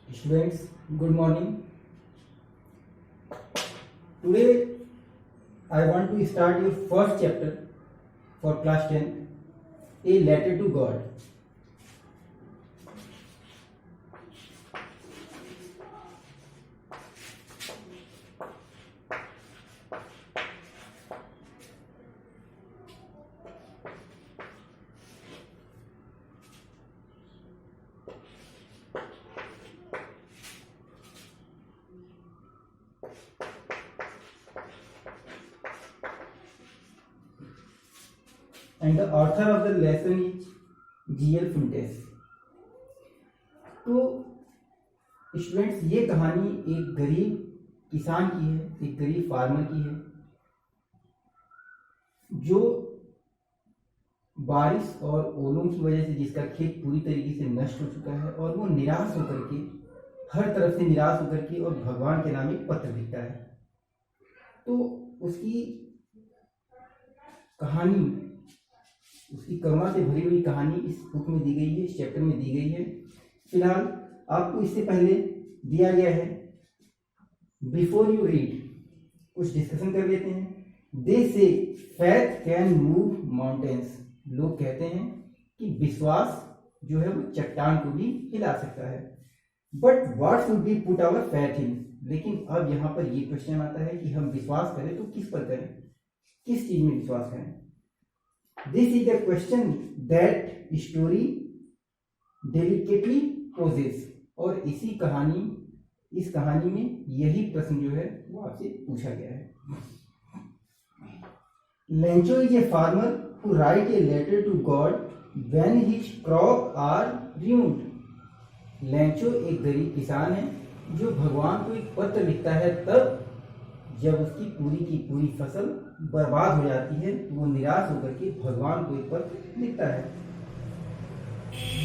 Students, good morning. Today I want to start your first chapter for class 10, A Letter to God. And the author of the lesson is G.L. Fuentes. तो students, ये कहानी एक गरीब किसान की है, एक गरीब फार्मर की है जो बारिश और ओलों की वजह से जिसका खेत पूरी तरीके से नष्ट हो चुका है और वो निराश होकर के, हर तरफ से निराश होकर के, और भगवान के नाम एक पत्र लिखता है। तो उसकी कहानी, उसकी करुणा से भरी हुई कहानी इस बुक में दी गई है, इस चैप्टर में दी गई है। फिलहाल आपको इससे पहले दिया गया है, बिफोर यू रीड कुछ डिस्कशन कर लेते हैं। दे से फैथ कैन मूव माउंटेन्स। लोग कहते हैं कि विश्वास जो है वो चट्टान को भी हिला सकता है। But what should be put our faith in. लेकिन अब यहाँ पर ये क्वेश्चन आता है कि हम विश्वास करें तो किस पर करें, किस चीज में विश्वास करें। This is the question that story delicately poses। और इस कहानी में यही प्रश्न जो है वो आपसे पूछा गया है। Lencho is a farmer who write a letter to God when his crop are ruined। Lencho एक गरीब किसान है जो भगवान को एक पत्र लिखता है तब जब उसकी पूरी की पूरी फसल बर्बाद हो जाती है, तो वो निराश होकर के भगवान को एक पत्र लिखता है।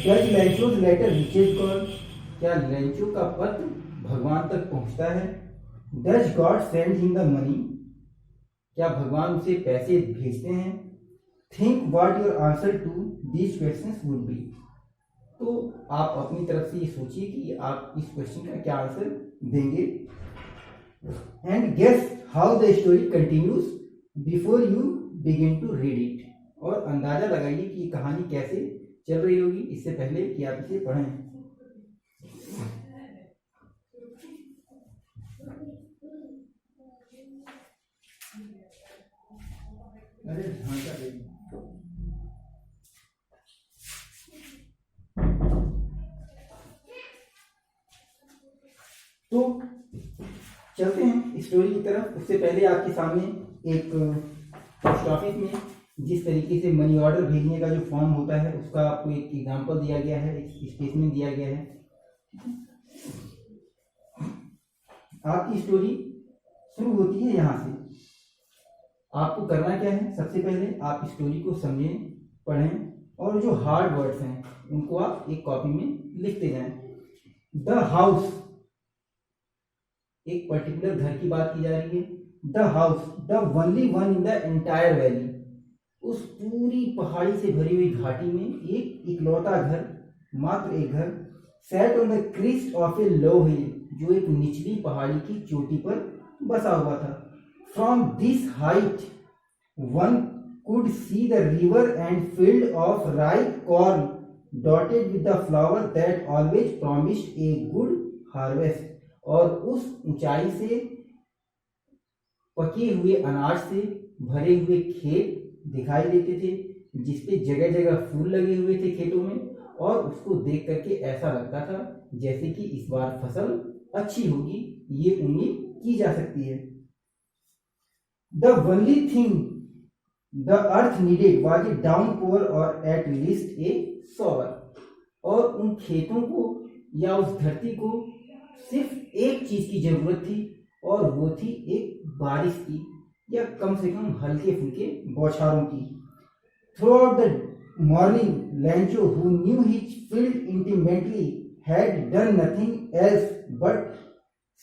Does Lencho's letter reaches God. क्या लेंचो का पत्र भगवान तक पहुंचता है। Does God send him the money. क्या भगवान उसे पैसे भेजते हैं। Think what your answer to these questions would be. तो आप अपनी तरफ से ये सोचिए कि आप इस क्वेश्चन का क्या आंसर देंगे। And guess how the story continues before you begin to read it. और अंदाजा लगाइए कि ये कहानी कैसे चल रही होगी इससे पहले कि आप इसे पढ़ें। अरे ढांचा दे। तो चलते हैं स्टोरी की तरफ। उससे पहले आपके सामने एक पोस्ट ऑफिस में जिस तरीके से मनी ऑर्डर भेजने का जो फॉर्म होता है उसका आपको एक एग्जांपल दिया गया है, एक स्टेटमेंट दिया गया है। आपकी स्टोरी शुरू होती है यहाँ से। आपको करना क्या है, सबसे पहले आप स्टोरी को समझें, पढ़ें, और जो हार्ड वर्ड्स हैं उनको आप एक कॉपी में लिखते जाएं। द हाउस, एक पर्टिकुलर घर की बात की जा रही है। The house, the only one in the entire valley. उस पूरी पहाड़ी से भरी हुई घाटी में एक इकलौता घर, मात्र एक घर, set on the crest of a low hill, जो एक निचली पहाड़ी की चोटी पर बसा हुआ था। From this height one could see the river and field of ripe corn dotted with the flower that always promised a good harvest. और उस ऊंचाई से पके हुए अनाज से भरे हुए खेत दिखाई देते थे जिसपे जगह जगह फूल लगे हुए थे खेतों में, और उसको देख करके ऐसा लगता था जैसे कि इस बार फसल अच्छी होगी, ये उम्मीद की जा सकती है। The only thing the earth needed was a downpour और एट लीस्ट ए शॉवर। और उन खेतों को या उस धरती को सिर्फ एक चीज की जरूरत थी, और वो थी एक बारिश की, या कम से कम हल्के फुल्के बौछारों की। Through out the morning Lencho, who knew his field intimately, had done nothing else but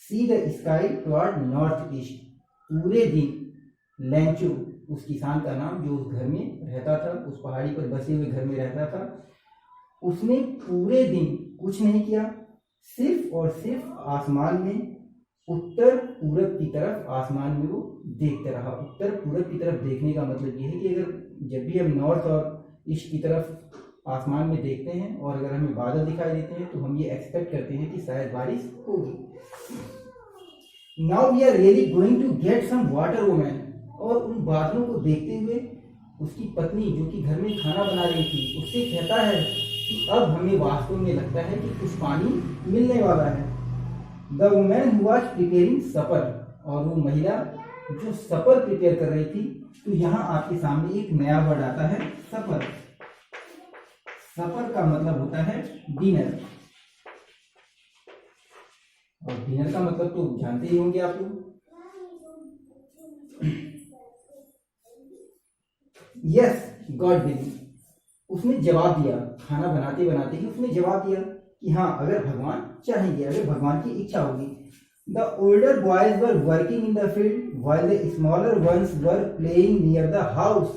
see the sky toward north east. पूरे दिन लेंचो, उस किसान का नाम जो उस घर में रहता था, उस पहाड़ी पर बसे हुए घर में रहता था, उसने पूरे दिन कुछ नहीं किया, सिर्फ और सिर्फ आसमान में उत्तर पूरब की तरफ आसमान में वो देखता रहा। उत्तर पूरब की तरफ देखने का मतलब ये है कि अगर जब भी हम नॉर्थ और ईस्ट की तरफ आसमान में देखते हैं और अगर हमें बादल दिखाई देते हैं तो हम ये एक्सपेक्ट करते हैं कि शायद बारिश होगी। Now we are really going to get some water woman. और उन बादलों को देखते हुए उसकी पत्नी जो कि घर में खाना बना रही थी उससे कहता है कि अब हमें वास्तव में लगता है कि कुछ पानी मिलने वाला है। The women who was preparing supper. और वो महिला जो सपर प्रिपेयर कर रही थी। तो यहाँ आपके सामने एक नया वर्ड आता है सपर। सपर का मतलब होता है डिनर। और डिनर का मतलब तो जानते ही होंगे आप लोग। Yes God will. उसने जवाब दिया, खाना बनाते बनाते ही उसने जवाब दिया कि हाँ, अगर भगवान चाहेंगे, अगर भगवान की इच्छा होगी। The older boys were working in the field while the smaller ones were playing near the house.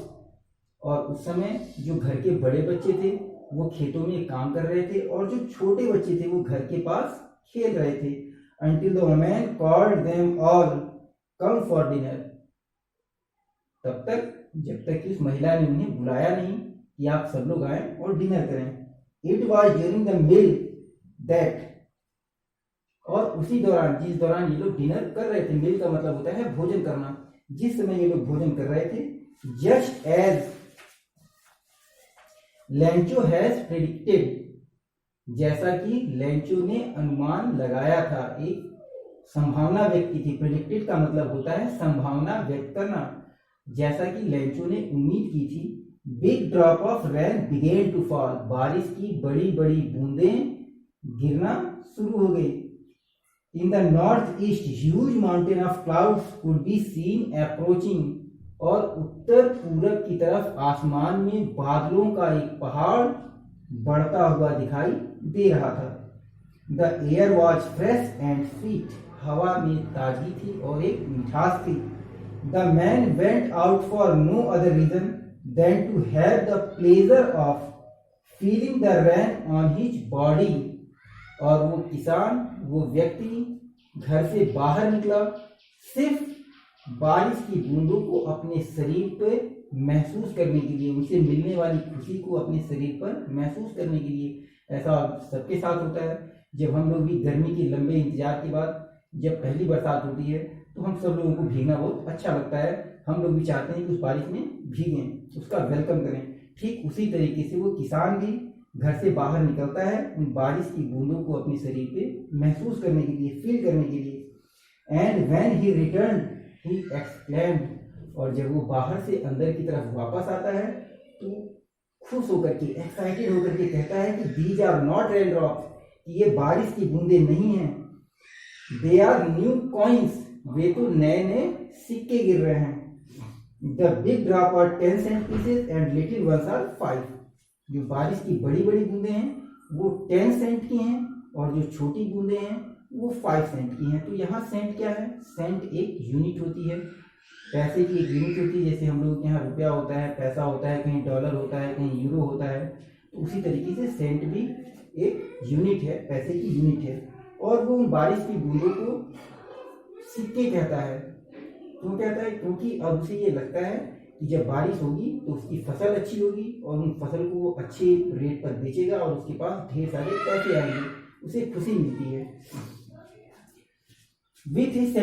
और उस समय जो घर के बड़े बच्चे थे वो खेतों में काम कर रहे थे और जो छोटे बच्चे थे वो घर के पास खेल रहे थे। Until the woman called them all come for dinner। तब तक जब तक कि उस महिला ने उन्हें बुलाया नहीं कि आप सब लोग आए और डिनर करें। It was during the meal that। और उसी दौरान, जिस दौरान ये लोग डिनर कर रहे थे, मील का मतलब होता है भोजन करना, जिस समय ये लोग भोजन कर रहे थे, just as Lencho has predicted. जैसा कि लेंचो ने अनुमान लगाया था, एक संभावना व्यक्त की थी। प्रेडिक्टेड का मतलब होता है संभावना व्यक्त करना। जैसा कि लेंचो ने उम्मीद की थी, big drop of rain began to fall. बारिश की बड़ी बड़ी बूंदें गिरना शुरू हो गई। In the north east huge mountain of clouds could be seen approaching. और उत्तर पूरब की तरफ आसमान में बादलों का एक पहाड़ बढ़ता हुआ दिखाई दे रहा था। The air was fresh and sweet. हवा में ताजगी थी और एक मिठास थी। The man went out for no other reason than to have the pleasure of feeling the rain on his body. और वो किसान, वो व्यक्ति घर से बाहर निकला सिर्फ बारिश की बूंदों को अपने शरीर पर महसूस करने के लिए, उनसे मिलने वाली खुशी को अपने शरीर पर महसूस करने के लिए। ऐसा सबके साथ होता है। जब हम लोग भी गर्मी के लंबे इंतजार के बाद जब पहली बरसात होती है तो हम सब लोगों को भीगना बहुत अच्छा लगता है। हम लोग भी चाहते हैं कि उस बारिश में भीगें, उसका वेलकम करें। ठीक उसी तरीके से वो किसान भी घर से बाहर निकलता है उन बारिश की बूंदों को अपने शरीर पे महसूस करने के लिए, फील करने के लिए। And when he return he exclaimed. और जब वो बाहर से अंदर की तरफ वापस आता है तो खुश होकर के, एक्साइटेड होकर के कहता है कि these are not rain drops. ये बारिश की बूंदें नहीं हैं, दे आर न्यू कॉइन्स। वे तो नए नए सिक्के गिर रहे हैं। The big drop are 10 cent pieces and little ones are 5। जो बारिश की बड़ी बड़ी बूंदें हैं वो 10 सेंट की हैं और जो छोटी बूंदें हैं वो 5 सेंट की हैं। तो यहाँ सेंट क्या है? सेंट एक यूनिट होती है, पैसे की एक यूनिट होती है। जैसे हम लोग के यहाँ रुपया होता है, पैसा होता है, कहीं डॉलर होता है, कहीं यूरो होता है। तो उसी तरीके से सेंट भी एक यूनिट है, पैसे की यूनिट है। और वो उन बारिश की बूंदों को सिक्के कहता है। क्यों कहता है? क्योंकि अब उसे ये लगता है कि जब बारिश होगी तो उसकी फसल अच्छी होगी और उन फसल को वो अच्छे रेट पर बेचेगा और उसके पास ढेर सारे पैसे आएंगे, उसे खुशी मिलती है। With his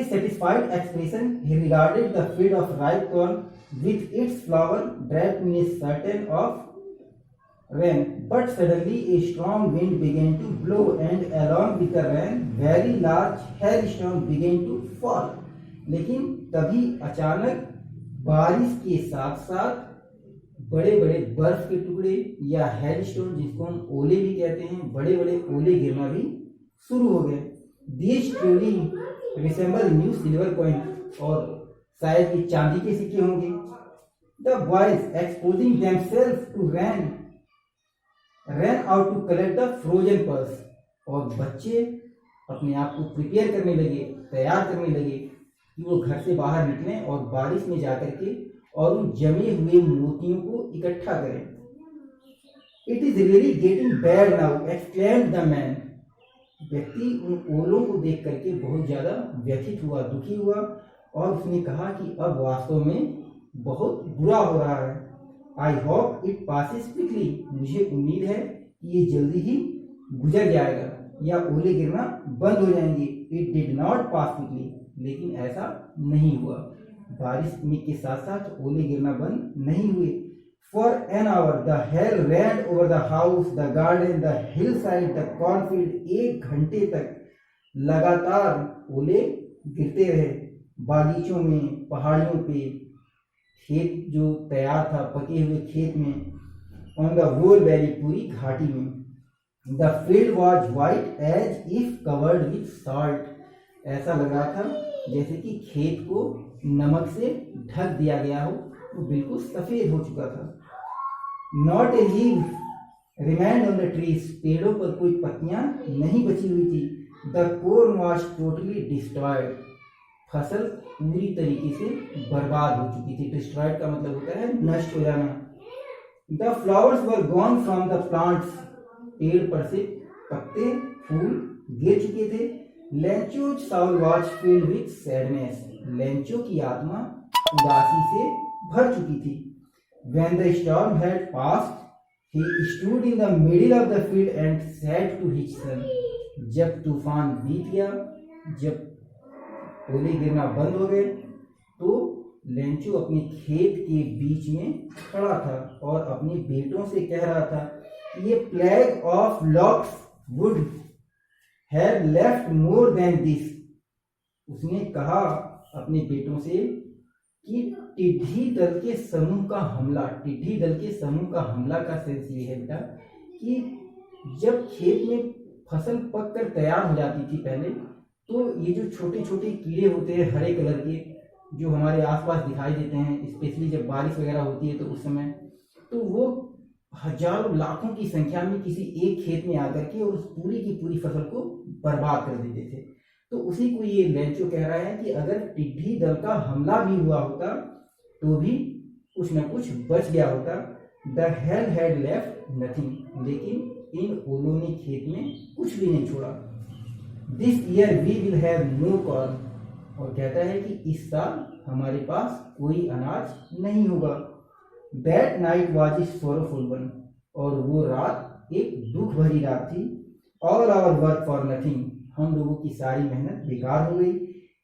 satisfied expression, he regarded the field of ripe corn with its flower draped in a curtain of rain. But suddenly a strong wind began to blow, and along with the rain, very large hailstones began to fall. लेकिन तभी अचानक बारिश के साथ साथ बड़े बड़े बर्फ के टुकड़े या हेलस्टोन, जिसको हम ओले भी कहते हैं, बड़े बड़े ओले गिरना भी शुरू हो गए। These truly resemble new silver coin। और शायद ये चांदी के सिक्के होंगे। The boys exposing themselves to rain ran out to collect the frozen pearls। और बच्चे अपने आप को प्रिपेयर करने लगे, तैयार करने लगे कि वो घर से बाहर निकलें और बारिश में जाकर के और उन जमे हुए मोतियों को इकट्ठा करें। It is really getting bad now exclaimed the man. व्यक्ति उन ओलों को देख करके बहुत ज्यादा व्यथित हुआ, दुखी हुआ, और उसने कहा कि अब वास्तव में बहुत बुरा हो रहा है। I hope it passes quickly, मुझे उम्मीद है कि ये जल्दी ही गुजर जाएगा या ओले गिरना बंद हो जाएंगे। It did not pass quickly, लेकिन ऐसा नहीं हुआ। बारिश में के साथ साथ ओले गिरना बंद नहीं हुए। For an hour the hell rain over the house, the garden, the hill side, the cornfield. 1 घंटे तक लगातार ओले गिरते रहे, बागीचों में, पहाड़ियों पे, खेत जो तैयार था, पके हुए खेत में, ऑन द होल वैली, पूरी घाटी में। The field was white as if covered with salt, ऐसा लग रहा था जैसे कि खेत को नमक से ढक दिया गया हो, वो बिल्कुल सफेद हो चुका था। Not a leave remained on the trees, पेड़ों पर कोई पत्तियां नहीं बची हुई थी। The corn was totally destroyed, फसल पूरी तरीके से बर्बाद हो चुकी थी। डिस्ट्रॉयड का मतलब होता है नष्ट हो जाना। The flowers were gone from the plants, पेड़ पर से पत्ते फूल गिर चुके थे। Lencho's Saul was filled with sadness, Lencho की आत्मा उदासी से भर चुकी थी। When the storm had passed, he stood in the middle of the field and said to his son, जब तूफान बीत गया, जब ओले गिरना बंद हो गए, तो लेंचो अपने खेत के बीच में खड़ा था और अपने बेटों से कह रहा था, ये plague of locks would have left more than this. उसने कहा अपने बेटों से कि टिड्डी दल के समूह का हमला, टिड्डी दल के समूह का हमला का सेंस ये है बेटा कि जब खेत में फसल पक कर तैयार हो जाती थी पहले, तो ये जो छोटे छोटे कीड़े होते हैं हरे कलर के, जो हमारे आसपास दिखाई देते हैं, स्पेशली जब बारिश वगैरह होती है तो उस समय, तो वो हजारों लाखों की संख्या में किसी एक खेत में आकर के और उस पूरी की पूरी फसल को बर्बाद कर देते थे। तो उसी को ये लेंचो कह रहा है कि अगर टिड्डी दल का हमला भी हुआ होता तो भी कुछ न कुछ बच गया होता। The hell had left nothing, लेकिन इन ओलों ने खेत में कुछ भी नहीं छोड़ा। This year we will have no corn, और कहता है कि इस साल हमारे पास कोई अनाज नहीं होगा। That night was a sorrowful one, और वो रात एक दुख भरी रात थी। All our work for nothing, हम लोगों की सारी मेहनत बेकार हो गई।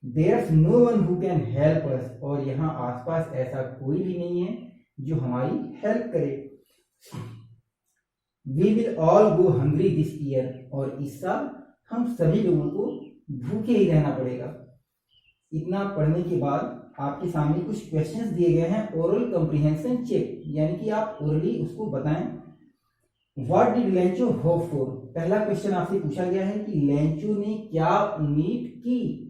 There's no one who can help us, और यहाँ आसपास ऐसा कोई भी नहीं है जो हमारी हेल्प करे। We will all go hungry this year, और इस साल हम सभी लोगों को भूखे ही रहना पड़ेगा। इतना पढ़ने के बाद आपके सामने कुछ क्वेश्चंस दिए गए हैं, ओरल कॉम्प्रिहेंशन चेक, यानी कि आप ओरली उसको बताएं। What did Lencho hope for, पहला क्वेश्चन आपसे पूछा गया है कि लेंचो ने क्या उम्मीद की।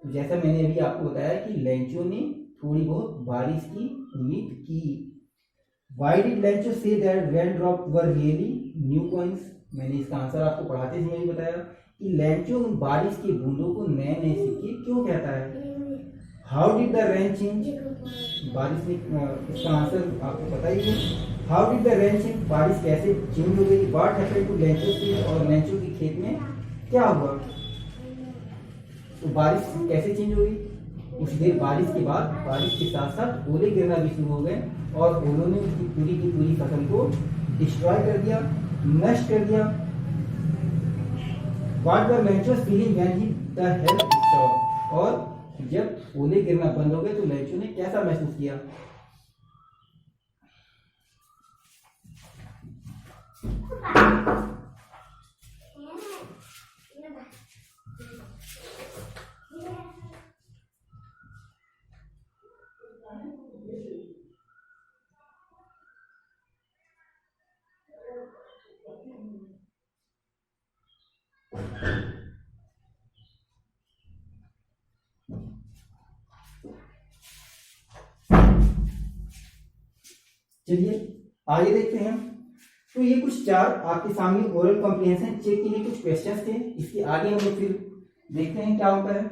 तो जैसा मैंने अभी आपको बताया कि लेंचो ने थोड़ी बहुत बारिश की उम्मीद की। Why did Lencho say that rain drop were really new coins, मैंने इसका आंसर आपको पढ़ाते समय भी बताया कि लेंचो उन बारिश की बूंदों को नए नए सिक्के क्यों कहता है। How did the rain change, बारिश में, इसका आंसर आपको पता ही है। How did the rain change, बारिश कैसे चेंज हो गई। What happened to Lencho field, और लेंचो के खेत में क्या हुआ। तो बारिश कैसे चेंज हो गई, कुछ देर बारिश के बाद बारिश के साथ साथ ओले गिरना भी शुरू हो गए, और ओलों ने उसकी पूरी की पूरी फसल को डिस्ट्रॉय कर दिया, नष्ट कर दिया। What were Lencho's feeling when he the hail stop, और जब ओले गिरना बंद हो गए तो लेंचो ने कैसा महसूस किया। चलिए आगे देखते हैं। तो ये कुछ 4 आपके सामने ओरल कॉम्प्रिहेंशन चेक के लिए कुछ क्वेश्चंस थे। इसके आगे हम लोग फिर देखते हैं क्या होता है।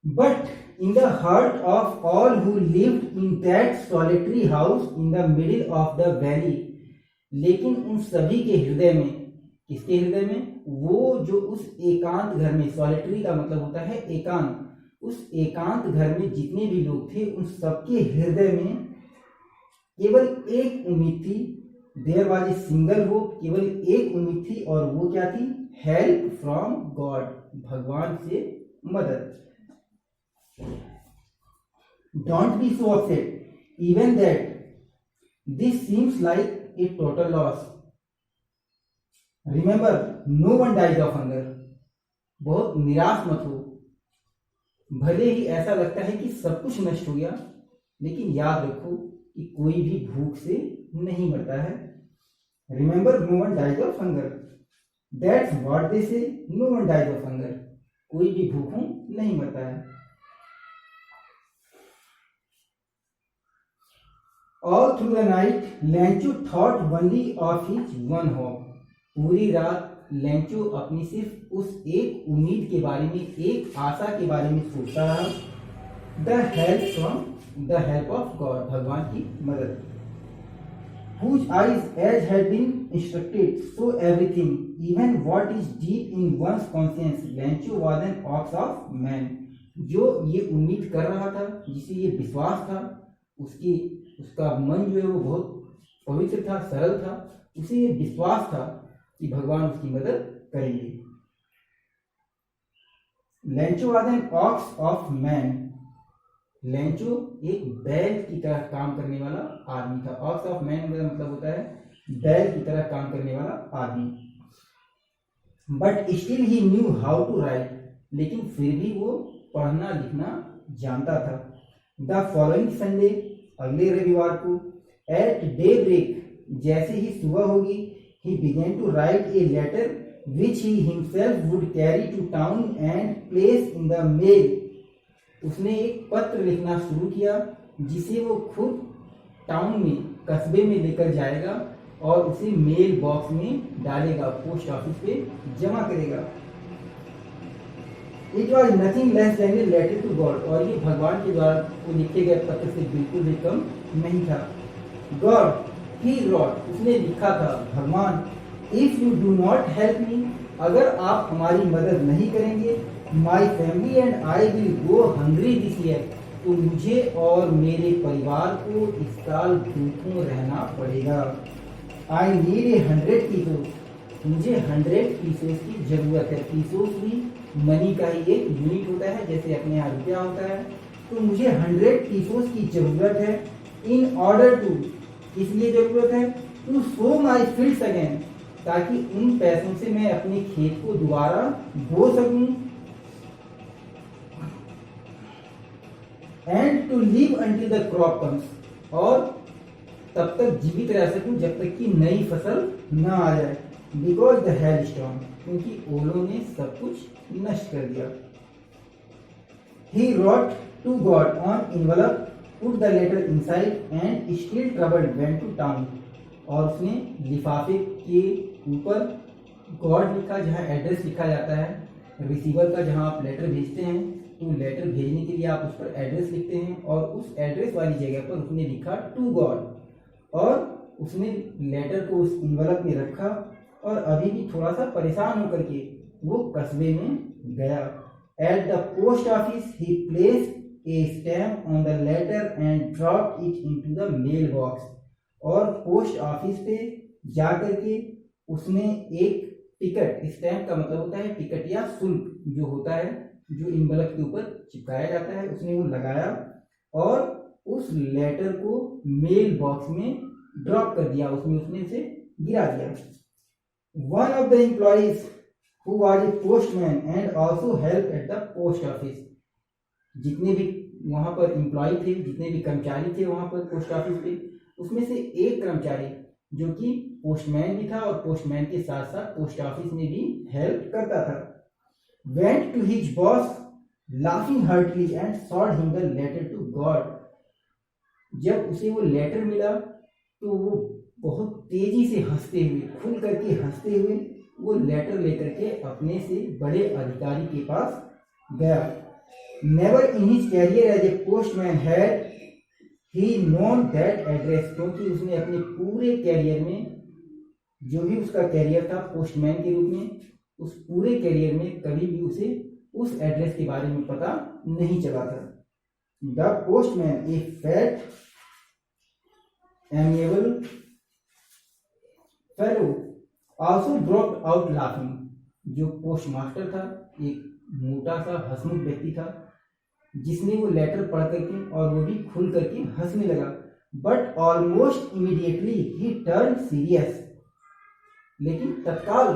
But in the heart of all who lived in that solitary house in the middle of the valley, लेकिन उन सभी के हृदय में, किसके हृदय में? वो जो उस एकांत घर में, सॉलिटरी का मतलब होता है एकांत, उस एकांत घर में जितने भी लोग थे उन सबके हृदय में केवल एक उम्मीद थी। There was a single hope, केवल एक उम्मीद थी, और वो क्या थी? हेल्प फ्रॉम गॉड, भगवान से मदद। Don't be so upset, even that this seems like a total loss. Remember, no one dies of hunger. बहुत निराश मत हो, भले ही ऐसा लगता है कि सब कुछ नष्ट हो गया, लेकिन याद रखो कि कोई भी भूख से नहीं मरता है। Remember, no one dies of hunger. That's what they say. No one dies of hunger. कोई भी भूखों नहीं मरता है। All through the night, Lencho thought only of his one hope. पूरी रात लेंचो अपनी सिर्फ उस एक उम्मीद के बारे में, एक आशा के बारे में सोचता रहा। The help of God, भगवान की मदद। Whose eyes as had been instructed, so everything, even what is deep in one's conscience, Lencho was an ox of man. जो ये उम्मीद कर रहा था, जिसे ये विश्वास था, उसका मन जो है वो बहुत पवित्र था, सरल था, उसे ये विश्वास था कि भगवान उसकी मदद करेंगे। Lencho was an ox of man, Lencho एक बैल की तरह काम करने वाला आदमी था। ऑक्स ऑफ मैन का मतलब होता है बैल की तरह काम करने वाला आदमी। But still he knew how to write, लेकिन फिर भी वो पढ़ना लिखना जानता था। द फॉलोइंग संडे, अगले रविवार को, एट डे ब्रेक, जैसे ही सुबह होगी, he began to write a letter which he himself would carry to town and place in the mail. उसने एक पत्र लिखना शुरू किया जिसे वो खुद टाउन में, कस्बे में लेकर जाएगा और उसे मेल बॉक्स में डालेगा, पोस्ट ऑफिस पे जमा करेगा। It was nothing less than a letter to God, और ये भगवान के द्वारा वो लिखे गए पत्र से बिल्कुल भी कम नहीं था। God, he wrote, उसने लिखा था, भगवान, if you do not help me, अगर आप हमारी मदद नहीं करेंगे, my family and I will go hungry this year, तो मुझे और मेरे परिवार को इस साल भूखों रहना पड़ेगा। I need 100 pesos, मुझे 100 पीसेस की जरूरत है। पीसोस भी मनी का ही एक यूनिट होता है, जैसे अपने यहाँ रुपया होता है। तो मुझे 100 पीसोस की जरूरत है। इन ऑर्डर टू, इसलिए जरूरत है, to sow my fields again, ताकि उन पैसों से मैं अपने खेत को दोबारा बो सकूं। And to live until the crop comes, और तब तक जीवित रह सकूं जब तक कि नई फसल न आ जाए। बिकॉज द हेल स्टॉर्म, क्योंकि ओलों ने सब कुछ नष्ट कर दिया। He wrote to God on envelope, put the letter inside and still troubled went to town, और उसने लिफाफे के ऊपर गॉड लिखा, जहाँ एड्रेस लिखा जाता है रिसीवर का, जहाँ आप लेटर भेजते हैं, तो लेटर भेजने के लिए आप उस पर एड्रेस लिखते हैं, और उस एड्रेस वाली जगह पर उसने लिखा टू गॉड, और उसने लेटर को उस इनवलप में रखा, और अभी भी थोड़ा सा परेशान होकर के वो कस्बे में गया। At the post office he placed a stamp on the letter and dropped it into the mail box, और पोस्ट ऑफिस पे जाकर के उसने एक टिकट, स्टैम्प का मतलब होता है टिकट या शुल्क जो होता है, जो इनवलप के ऊपर चिपकाया जाता है, उसने वो लगाया और उस लेटर को मेल बॉक्स में ड्रॉप कर दिया, उसमें उसने उसे गिरा दिया। One of the employees who was a postman and also helped at the post office, जितने भी वहां पर एम्प्लॉय थे, जितने भी कर्मचारी थे वहां पर पोस्ट ऑफिस पे, उसमें से एक कर्मचारी जो कि पोस्टमैन भी था और पोस्टमैन के साथ साथ पोस्ट ऑफिस में भी हेल्प करता था, went to his boss laughing heartily and showed him the letter to God. जब उसे वो लेटर मिला तो वो बहुत तेजी से हंसते हुए, खुल करके हंसते हुए वो लेटर लेकर के अपने से बड़े अधिकारी के पास गया। Never in his career as a postman had he known that address, क्योंकि उसने अपने पूरे कैरियर में, जो भी उसका कैरियर था पोस्टमैन के रूप में, उस पूरे कैरियर में कभी भी उसे उस एड्रेस के बारे में पता नहीं चला था। The postman A fat amiable fellow also broke out laughing, जो पोस्ट मास्टर था एक मोटा सा हंसमुख व्यक्ति था, जिसने वो लेटर पढ़ करके और वो भी खुल करके हंसने लगा। But almost immediately he turn serious, लेकिन तत्काल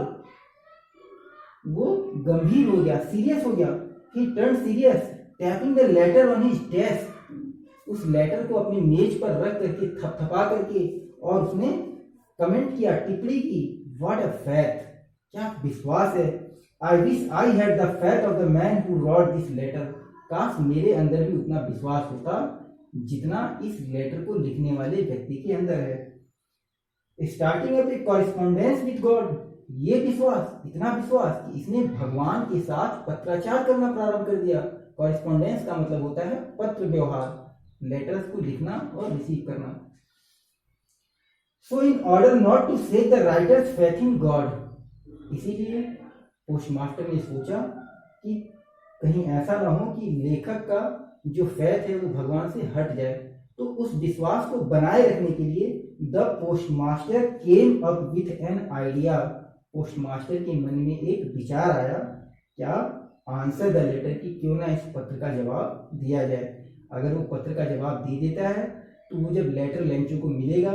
वो गंभीर हो गया, सीरियस हो गया। ही turn serious tapping the later on his desk, उस लेटर को अपनी मेज पर रख करके थपथपा करके और उसने कमेंट किया, टिप्पणी की, व्हाट अ फैथ, क्या विश्वास है। I wish I had the faith of the man who wrote this letter, काश मेरे अंदर भी उतना विश्वास होता जितना इस लेटर को लिखने वाले व्यक्ति के अंदर है। Starting up A correspondence with God, ये विश्वास, इतना विश्वास कि इसने भगवान के साथ पत्राचार करना प्रारंभ कर दिया। कॉरेस्पॉन्डेंस का मतलब होता है पत्र व्यवहार, लेटर्स को लिखना और रिसीव करना। So in order not to shake the writer's faith in God, इसीलिए पोस्टमास्टर ने सोचा कि कहीं ऐसा ना हो कि लेखक का जो फेथ है वो भगवान से हट जाए, तो उस विश्वास को बनाए रखने के लिए the postmaster came up with an idea, postmaster के मन में एक विचार आया, क्या, आंसर द लेटर, की क्यों ना इस पत्र का जवाब दिया जाए। अगर वो पत्र का जवाब दे देता है तो वो जब लेटर लेंचो को मिलेगा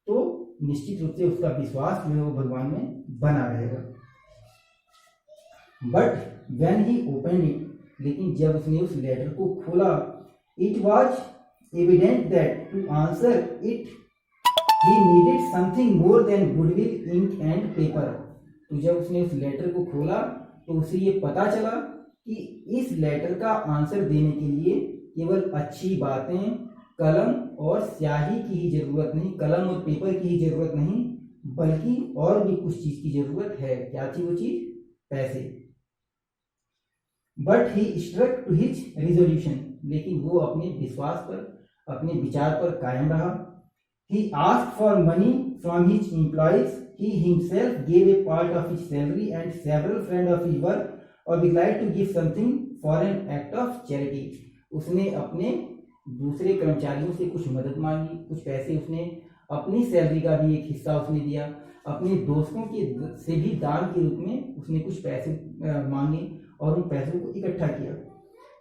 तो निश्चित रूप से उसका विश्वास जो है वो भगवान में बना रहेगा। But when he open it, लेकिन जब उसने उस लेटर को खोला, it was evident that to answer it he needed something more than goodwill, ink and paper. तो जब उसने उस लेटर को खोला तो उसे ये पता चला कि इस लेटर का आंसर देने के लिए केवल अच्छी बातें, कलम और स्याही की ही जरूरत नहीं, कलम और पेपर की ही जरूरत नहीं, बल्कि और भी कुछ चीज की जरूरत है। क्या थी वो चीज? पैसे। But he struck to his resolution, लेकिन वो अपने विश्वास पर, अपने विचार पर कायम रहा। He asked for money from his employees, he himself gave a part of his salary and several friends of his work or be glad to give something for an act of charity। उसने अपने दूसरे कर्मचारियों से कुछ मदद मांगी, कुछ पैसे उसने अपनी सैलरी का भी एक हिस्सा उसने दिया, अपने दोस्तों के से भी दान के रूप में उसने कुछ पैसे मांगे और उन पैसों को इकट्ठा किया।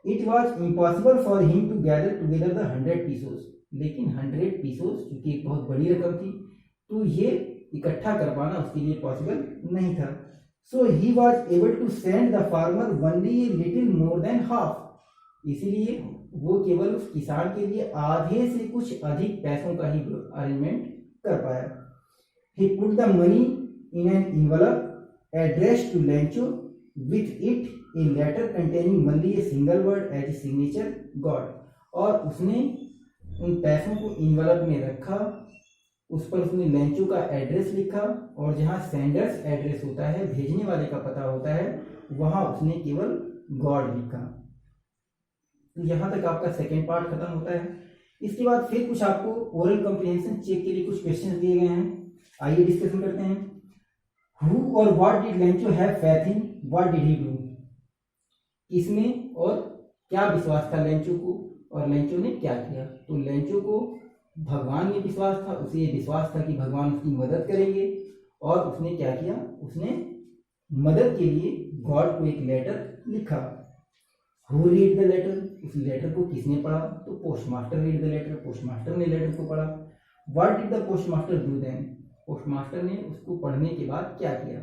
It was impossible for him to gather together the 100 pesos, लेकिन 100 पीसोस चूंकि एक बहुत बड़ी रकम थी तो ये इकट्ठा कर पाना उसके लिए पॉसिबल नहीं था। So he was able to send the farmer only a little more than half, इसीलिए वो केवल उस किसान के लिए आधे से कुछ अधिक पैसों का ही अरेंजमेंट कर पाया। He put the money in an envelope addressed to Lencho, with it a letter containing only a single word as a signature God, और उसने उन पैसों को इनवलप में रखा, उस पर उसने लेंचो का एड्रेस लिखा और जहां सेंडर्स एड्रेस होता है, भेजने वाले का पता होता है, वहां उसने केवल गॉड लिखा। तो यहां तक आपका सेकेंड पार्ट खत्म होता है। इसके बाद फिर कुछ आपको ओरल कॉम्प्रिहेंशन चेक के लिए कुछ क्वेश्चंस दिए गए हैं, आइए डिस्कशन करते हैं। हु और what did Lencho have faith in, what did he do, किसमें और क्या विश्वास था लेंचो को और लेंचो ने क्या किया। तो लेंचो को भगवान में विश्वास था, उसे ये विश्वास था कि भगवान उसकी मदद करेंगे, और उसने क्या किया, उसने मदद के लिए गॉड को एक लेटर लिखा। हु रीड द लेटर, उस लेटर को किसने पढ़ा, तो postmaster read the letter, postmaster ने लेटर को पढ़ा। What did the postmaster do then, postmaster ने उसको पढ़ने के बाद क्या किया।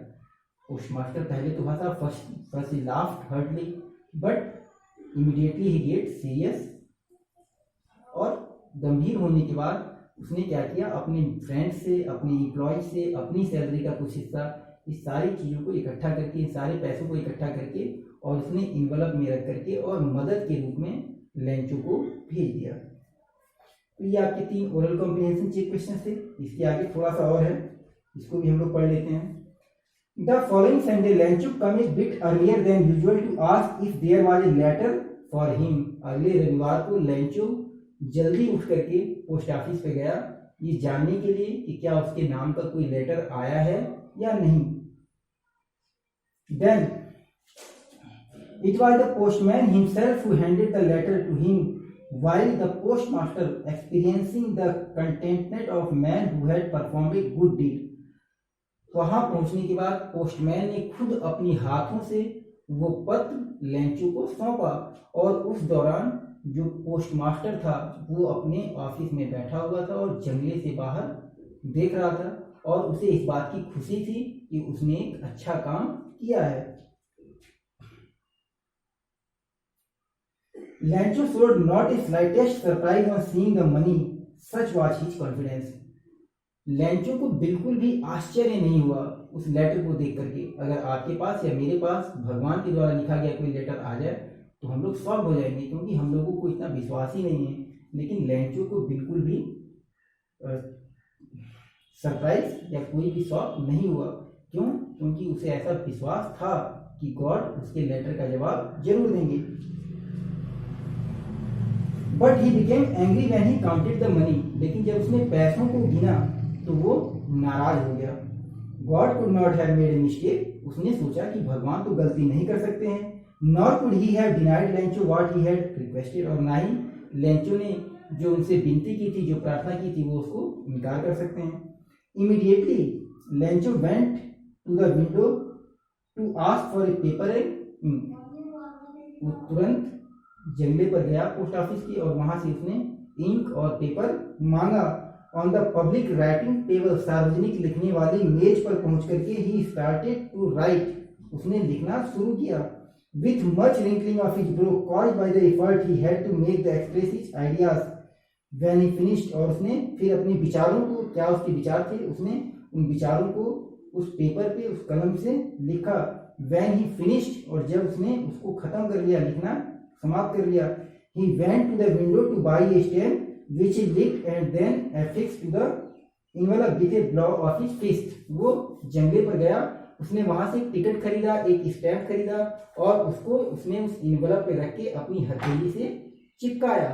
पोस्टमास्टर पहले तो हंसा, first he laughed heartily, but immediately he get serious, और गंभीर होने के बाद उसने क्या किया, अपने फ्रेंड से, अपने एम्प्लॉय से अपनी सैलरी का कुछ हिस्सा, इस सारी चीज़ों को इकट्ठा करके, इन सारे पैसों को इकट्ठा करके और उसने इन्वेलप में रख करके और मदद के रूप में लेंचो को भेज दिया। तो ये आपके 3 ओरल कॉम्प्रिहेंशन चेक क्वेश्चन थे। इसके आगे थोड़ा सा और है, इसको भी हम लोग पढ़ लेते हैं। The following Sunday Lencho come a bit earlier than usual to ask if there was a letter for him. अगले रविवार को लेंचो जल्दी उठ करके पोस्ट ऑफिस पे गया ये जानने के लिए कि क्या उसके नाम का कोई लेटर आया है या नहीं। Then it was the postman himself who handed the letter to him while the postmaster experiencing the contentment of man who had performed a good deed। वहां पहुंचने के बाद पोस्टमैन ने खुद अपनी हाथों से वो पत्र लेंचो को सौंपा और उस दौरान जो पोस्टमास्टर था वो अपने ऑफिस में बैठा हुआ था और जंगले से बाहर देख रहा था और उसे इस बात की खुशी थी कि उसने एक अच्छा काम किया है। Lancho showed not a slightest surprise on seeing the money, such was his confidence। लैंचो को बिल्कुल भी आश्चर्य नहीं हुआ उस लेटर को देख करके। अगर आपके पास या मेरे पास भगवान के द्वारा लिखा गया कोई लेटर आ जाए तो हम लोग शॉक हो जाएंगे, क्योंकि हम लोगों को इतना विश्वास ही नहीं है। लेकिन लैंचो को बिल्कुल भी सरप्राइज या कोई भी शॉक नहीं हुआ। क्यों? क्योंकि उसे ऐसा विश्वास था कि गॉड उसके लेटर का जवाब जरूर देंगे। But he became angry when he counted the money. लेकिन जब उसने पैसों को गिना तो वो नाराज हो गया। God could not have made a mistake. उसने सोचा कि भगवान तो गलती नहीं कर सकते हैं। Nor could he have denied Lencho what he had requested. और ना ही लेंचो ने जो उनसे विनती की थी, जो प्रार्थना की थी, वो उसको इनकार कर सकते हैं। Immediately Lencho went to the window to ask for a paper and ink. वो तुरंत जंगले पर गया पोस्ट ऑफिस की और वहां से उसने इंक और पेपर मांगा। On the public writing table, सार्वजनिक लिखने वाली मेज पर पहुंच करके ही स्टार्टेड टू राइट। उसने लिखना शुरू किया। With much wrinkling of his brow caused by the effort he had to make the express his ideas when he finished. और उसने फिर अपने विचारों को, क्या उसके विचार थे, उसने उन विचारों को उस पेपर पे, उस कलम से लिखा। व्हेन ही फिनिश्ड, और जब उसने उसको खत्म कर लिया, लिखना समाप्त कर लिया, he went to the window to buy a stamp which he licked and then affixed to the envelope with a blow of his fist। वो जंगले पर गया, उसने वहां से टिकट खरीदा, एक स्टैम्प खरीदा और उसको उसने उस इन्वेलप पे रख के अपनी हथेली से चिपकाया।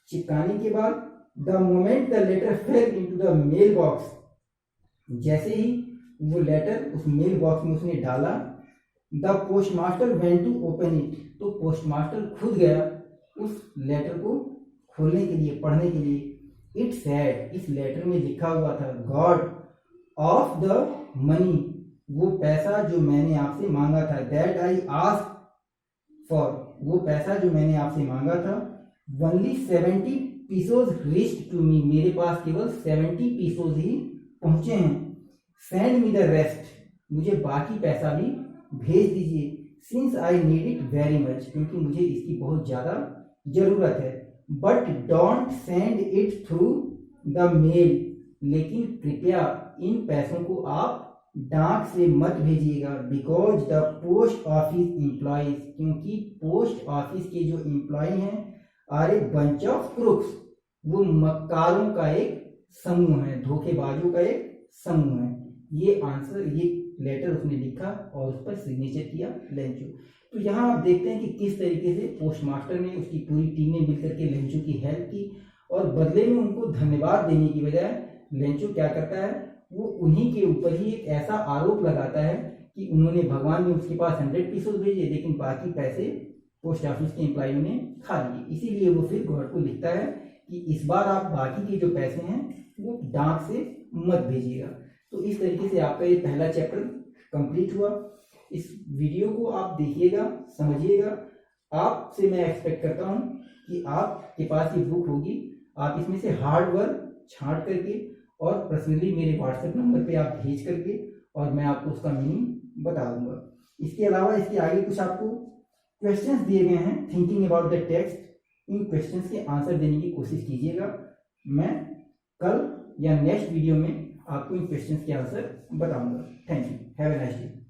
चिपकाने के बाद the moment the letter fell into the mail box, जैसे ही वो लेटर उस मेल बॉक्स में उसने डाला, the postmaster went to open it. तो पोस्टमास्टर खुद गया उस लेटर को खोलने के लिए, पढ़ने के लिए। इट सेड, इस लेटर में लिखा हुआ था, गॉड ऑफ द मनी, वो पैसा जो मैंने आपसे मांगा था, दैट आई आस्क्ड फॉर, वो पैसा जो मैंने आपसे मांगा था, only 70 pesos reached to me, मेरे पास केवल 70 पीसोज ही पहुंचे हैं। सेंड मी द रेस्ट, मुझे बाकी पैसा भी भेज दीजिए। Since I need it very much, क्योंकि मुझे इसकी बहुत ज्यादा जरूरत है। But don't send it through the mail, लेकिन कृपया इन पैसों को आप डाक से मत भेजिएगा। Because the post office employees, क्योंकि पोस्ट ऑफिस के जो एम्प्लॉय हैं are a bunch of crooks, वो मक्कारों का एक समूह है, धोखेबाजों का एक समूह है। ये आंसर, ये लेटर उसने लिखा और उस पर सिग्नेचर किया लेंचो। तो यहाँ आप देखते हैं कि किस तरीके से पोस्टमास्टर ने, उसकी पूरी टीम ने मिलकर के लेंचो की हेल्प की और बदले में उनको धन्यवाद देने की बजाय लेंचो क्या करता है, वो उन्हीं के ऊपर ही एक ऐसा आरोप लगाता है कि उन्होंने, भगवान ने उसके पास 100 पीसों भेजे लेकिन बाकी पैसे पोस्ट ऑफिस के एम्प्लॉय ने खा लिए। इसीलिए वो फिर गॉड को लिखता है कि इस बार आप बाकी के जो पैसे हैं वो डाक से मत भेजिएगा। तो इस तरीके से आपका ये पहला चैप्टर कंप्लीट हुआ। इस वीडियो को आप देखिएगा, समझिएगा। आपसे मैं एक्सपेक्ट करता हूँ कि आपके पास ये बुक होगी, आप इसमें से हार्ड वर्क छांट करके और पर्सनली मेरे व्हाट्सएप नंबर पे आप भेज करके और मैं आपको उसका मीनिंग बता दूंगा। इसके अलावा इसके आगे कुछ आपको क्वेश्चंस दिए गए हैं, thinking about the text. In questions के आंसर देने की कोशिश कीजिएगा। मैं कल या नेक्स्ट वीडियो में आपको इन क्वेश्चंस के आंसर बताऊंगा। Thank you, have a nice day.